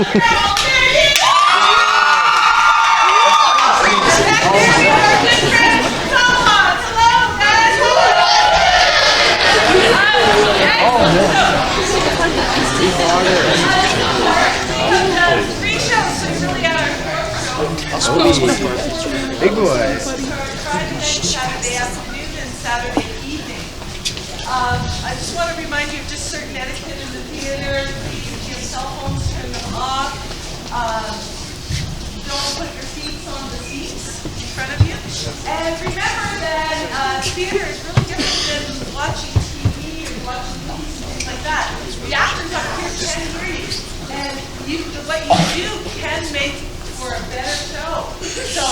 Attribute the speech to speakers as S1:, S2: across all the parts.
S1: Big boy.
S2: Saturday afternoon and Saturday evening. I just want to remind you of just certain etiquette in the theater. Please, your cell phones, turn them off. Don't put your feet on the seats in front of you. And remember that theater is really different than watching TV or watching movies and things like that. The actors up here can hear you. And what you do can make for a better show. So,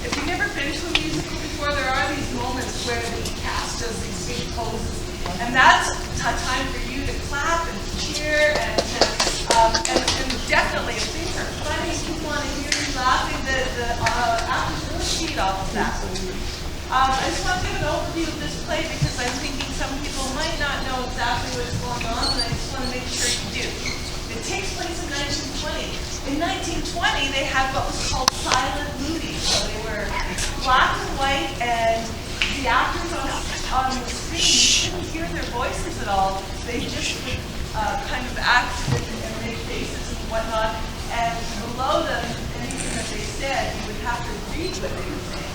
S2: if you've never been to a musical before, there are these moments where the cast does these big poses, and that's a time for you to clap and cheer and definitely, if things are funny, people want to hear you laughing, the actors really feed off of that. I just want to give an overview of this play because I'm thinking some people might not know exactly what's going on, and I just want to make sure you do. It takes place in 1920. In 1920, they had what was called silent movies. So they were black and white, and the actors on the screen, you couldn't hear their voices at all. They just would kind of act and make faces and whatnot. And below them, anything that they said, you would have to read what they were saying.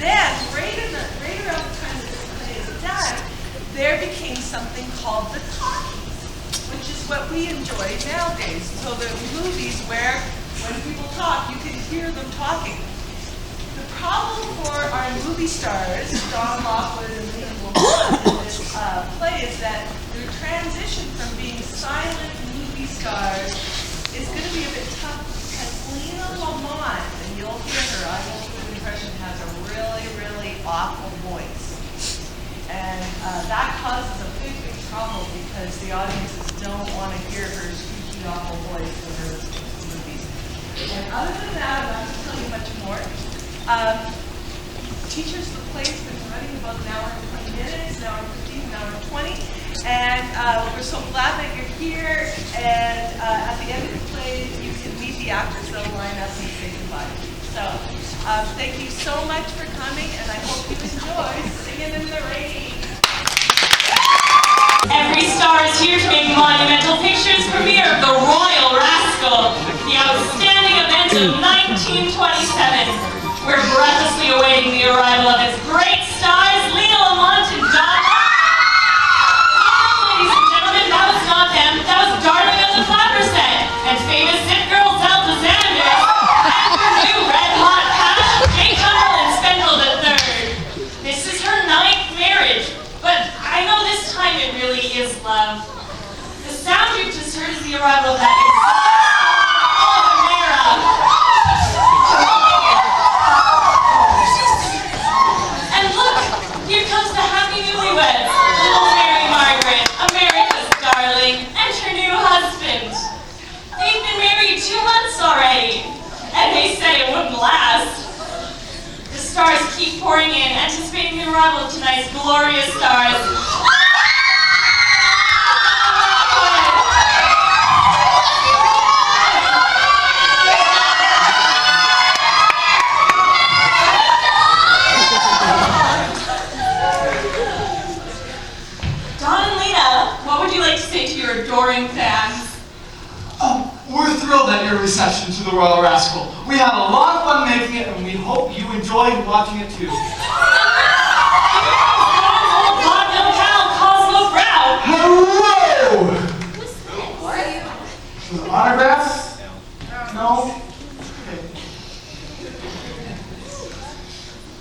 S2: Then, right around the time that this play is done, there became something called the talkie, which is what we enjoy nowadays. So the movies where when people talk, you can hear them talking. The problem for our movie stars, Don Lockwood and Lena Lamont, in this play is that their transition from being silent movie stars is going to be a bit tough because Lena Lamont, and you'll hear her, I won't do an impression, has a really, really awful voice. And that causes a big, big trouble because the audiences don't want to hear her squeaky, awful voice in her movies. And other than that, I'm not going to tell you much more. Teachers, the play's been running about an hour and 20 minutes, an hour and 15, an hour and 20. And we're so glad that you're here. And at the end of the play, you can meet the actors. They'll line up and say goodbye. So thank you so much for coming, and I hope you enjoy Singing in the Rain.
S3: Every star is here to make monumental pictures premiere of The Royal Rascal, the outstanding event of 1927. We're breathlessly awaiting the arrival of its great stars, Lena Lamont and Don. Ladies and gentlemen, that was not them. That was Darling of the Flapper set, and famous Zip Girl Zelda Zander, and her new red-hot patch, Jake Cumberland Spendle III. This is her 9th marriage, but I know this time it really is love. The sound you've just heard is the arrival of that and look, here comes the happy newlyweds, little Mary Margaret, America's darling, and her new husband. They've been married 2 months already, and they said it wouldn't last. The stars keep pouring in, anticipating the arrival of tonight's glorious stars. Adoring fans.
S4: We're thrilled at your reception to The Royal Rascal. We had a lot of fun making it, and we hope you enjoyed watching it too. Hello! Autographs? No? Okay.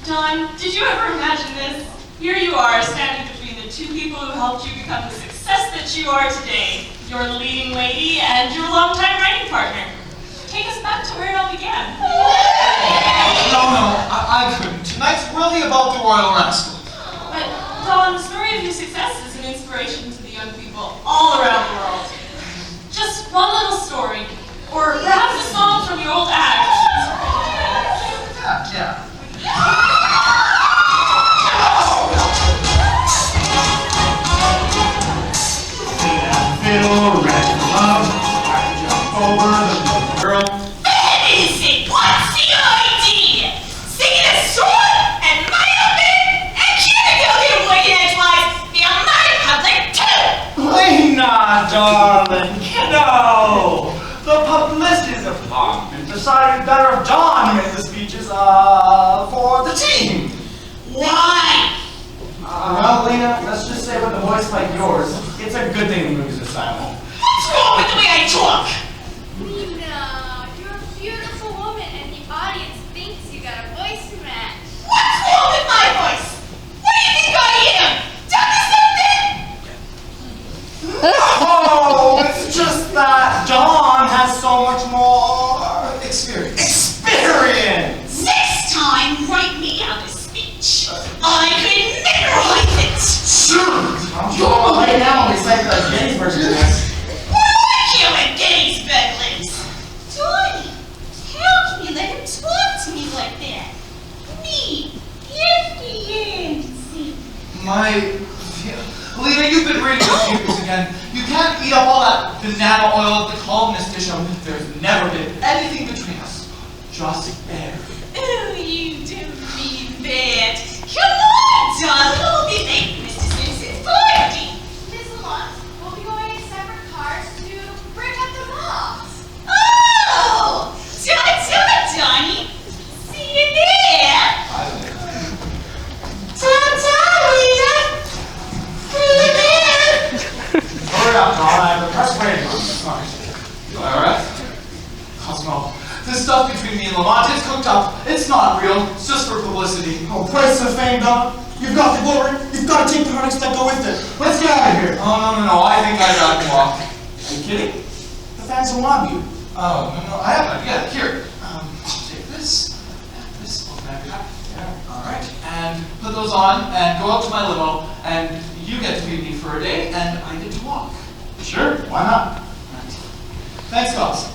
S3: Don, did you ever imagine this? Here you are, standing between the 2 people who helped you become the success that you are today, your leading lady and your longtime writing partner. Take us back to where it all began.
S4: No, I couldn't. Tonight's really about The Royal Rascal.
S3: But, Don, the story of your success is an inspiration to the young people all around the world. Just one little story, or perhaps a song from your old act.
S4: Yeah. Fiddle, red glove, jump over Darling, no! The publicity department decided better if Dawn made the speeches, for the team.
S3: Why?
S4: Well, Lena, let's just say with a voice like yours, it's a good thing the movies are silent.
S3: What's wrong with the way I talk?
S1: Lena, you're a beautiful woman and the audience thinks you got a voice to match.
S3: What's wrong with my voice? What do you think I am? Done something?
S4: No, it's just that Dawn has so much more experience. Experience!
S3: Next time, write me out a speech. I could memorize it.
S4: Sure! You're right now when we say the Gettysburg Address.
S3: What you and Gettysburg lives? Donnie, how can you let him talk to me like that? Me, FDNC.
S4: Lena, you've been reading those papers again. You can't eat up all that banana oil at the columnist dish. There's never been anything between us. Just air.
S3: Oh, you don't mean that. Come on, darling. We'll be late for Mr. Simpson's party.
S1: Miss Lamont, we'll be going in separate cars to bring up the moms.
S3: Oh! Ta-ta, Donnie. See you there. Ta-ta, Lena. See you there.
S4: Hurry up, Dawn. I have the press waiting on me. Sorry. You alright? Cosmo, this stuff between me and Lamont is cooked up. It's not real. It's just for publicity.
S5: Oh, praise the fame, Don. You've got the glory. You've got to take the heartaches that go with it. Let's get out of here.
S4: Oh, no. I think I got to walk. Are you kidding?
S5: The fans will love you.
S4: Oh, no. I have an idea. Here. Take this. And this. Open every pack. Yeah. Alright. And put those on and go out to my limo. And you get to feed me for a day. And I get to walk.
S5: Sure, why not?
S4: Right. Thanks, fellas.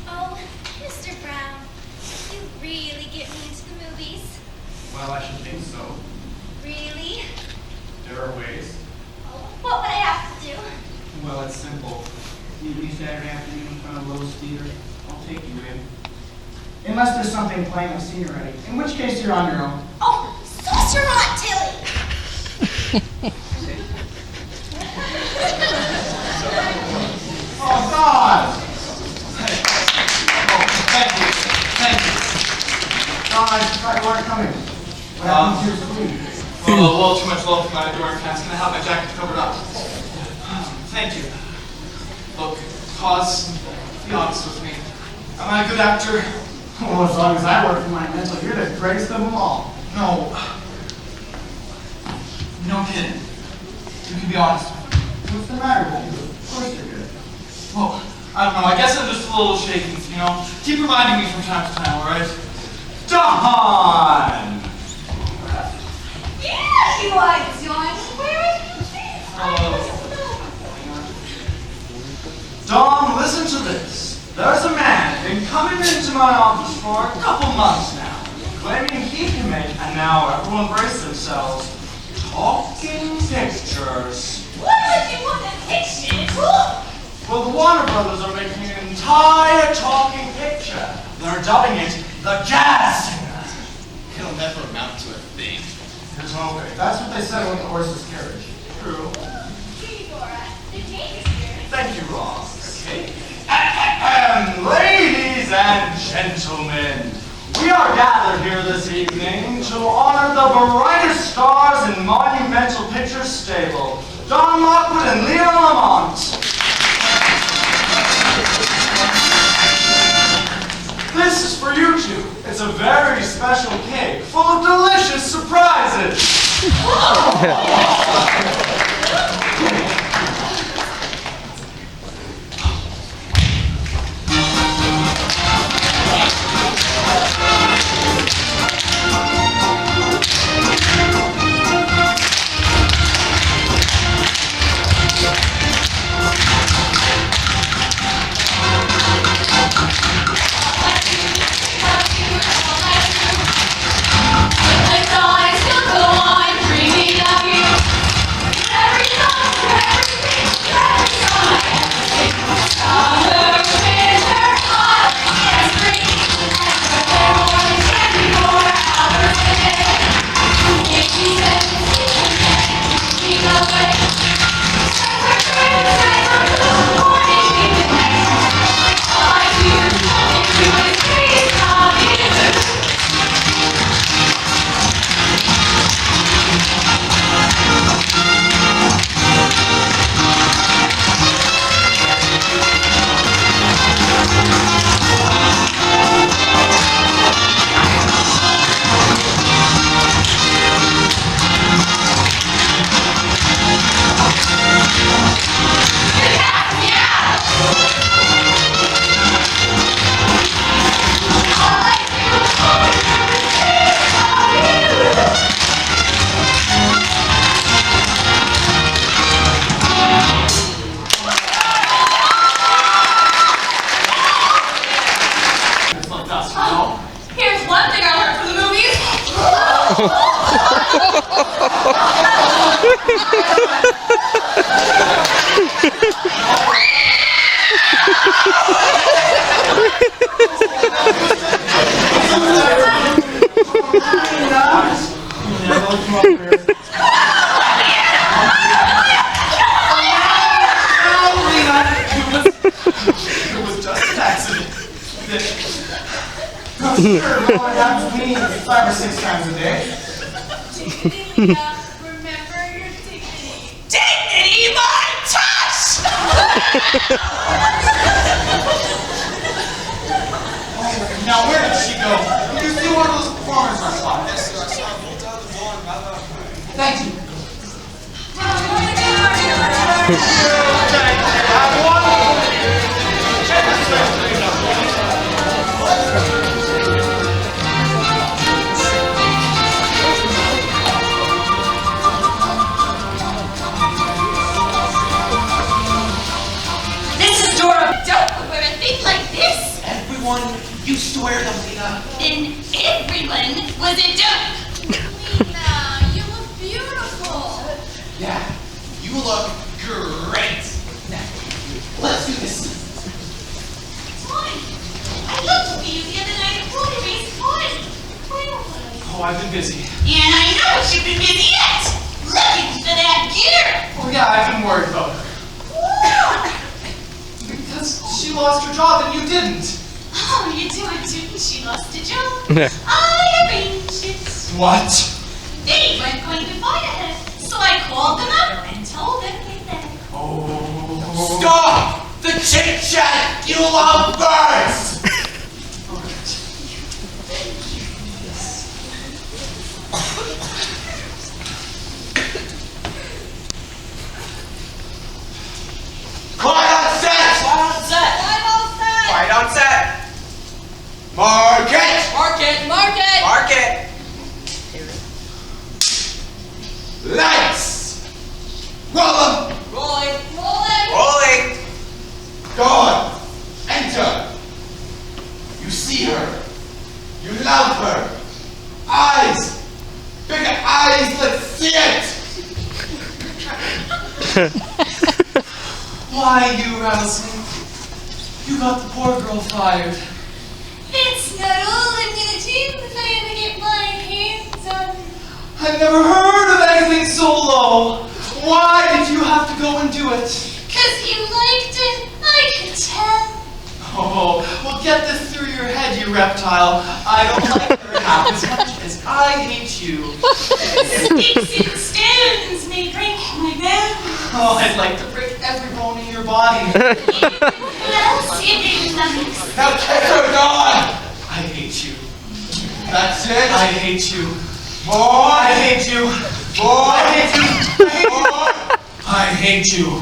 S1: Oh, Mr. Brown, you really get me into the movies.
S5: Well, I should think so.
S1: Really?
S5: There are ways.
S1: Oh, what would I have to do?
S5: Well, it's simple. Meet me Saturday afternoon in front of Lowe's Theater. I'll take you in. Unless there's something playing I've seen already. In which case, you're on your own.
S1: Oh, sauce your Aunt Tilly!
S5: Oh, God!
S4: Thank you.
S5: Don, I thought you weren't coming. What happened to your sleeve?
S4: Well, too much love for my adoring cast. Gonna have my jacket covered up. Thank you. Look, Cos, be honest with me. Am I a good actor?
S5: Well, as long as I work for my mental, you're the greatest of them all.
S4: No. No kidding. You can be honest with me.
S5: What's the matter with you? Of course you're good.
S4: Well, I don't know. I guess I'm just a little shaky, you know? Keep reminding me from time to time, alright? Dawn!
S1: Yeah, you are, John. Where have you been?
S4: Hello. Dawn, listen to this. There's a man been coming into my office for a couple months now, claiming he can make, and now everyone brace themselves, talking pictures.
S3: What would you want a picture for?
S4: Well, the Warner Brothers are making an entire talking picture. They're dubbing it the Jazz Singer.
S6: It'll never amount to a thing.
S5: There's no way. That's what they said with the horse's carriage.
S4: True.
S1: Here, Dora. The cake is here.
S4: Thank you, Ross. Okay. Ladies and gentlemen, we are gathered here this evening to honor the brightest stars in monumental picture stable, Don Lockwood and Leo Lamont. This is for you two. It's a very special cake full of delicious surprises.
S6: It was just an accident.
S5: Sure, it happens to me 5 or 6 times a day.
S1: Dignity, Leah. Remember your dignity.
S2: Dignity my touch!
S4: Now, where did she go? You see one of those performers I saw. Thank you.
S3: This is Dora. Don't wear a thing like this.
S6: Everyone used to wear them, Lena.
S3: Then everyone was a dope.
S1: Lena, you look beautiful.
S6: Yeah, you look great. Now, let's do this.
S3: Fine. I looked for you the other night at Rotary. Fine. Where was I?
S4: Oh, I've been busy.
S3: And I know you've been busy yet. Looking for that gear.
S4: Oh, yeah, I've been worried about her. Because she lost her job and you didn't.
S3: Oh, you do it too. She lost a job. I arranged it.
S4: What?
S3: They weren't going to fire her, so I called them up and told them that.
S4: Oh.
S6: Stop the chit chat, you love birds. Quiet on set. Quiet on set. Market. Market. Lights. Roll 'em. Rolling. Go on. Enter. You see her. You love her. Eyes. Big eyes. Let's see it.
S4: Why you rouse me? You got the poor girl fired.
S3: That's not all I'm gonna do if I ever get my hands on her.
S4: I've never heard of anything so low. Why did you have to go and do it?
S3: 'Cause you liked it, I could tell.
S4: Oh, well, get this through your head, you reptile. I don't like her half as much as I hate you.
S3: Sticks and stones may break my bones.
S4: Oh, I'd like to break every bone in your body.
S3: Who else you didn't love?
S6: Now kick her, Dawn.
S4: I hate you.
S6: That's it.
S4: I hate you.
S6: More.
S4: I hate you.
S6: More.
S4: I hate you.
S6: More.
S4: I hate you.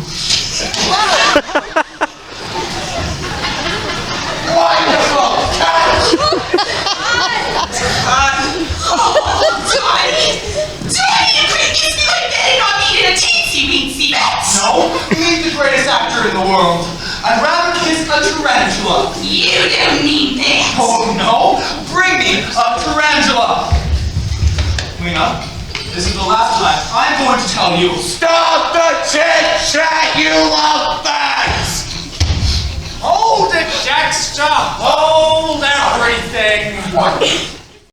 S6: Wonderful.
S3: Johnny, you couldn't kiss me like that and not be in a teensy weensy bet.
S4: No, he's the greatest actor in the world. I'd rather kiss a tarantula.
S3: You don't mean that.
S4: Oh no, bring me a tarantula. Lena, this is the last time I'm going to tell you.
S6: Stop the chit chat, you love birds.
S4: Hold it, Dexter! Hold everything!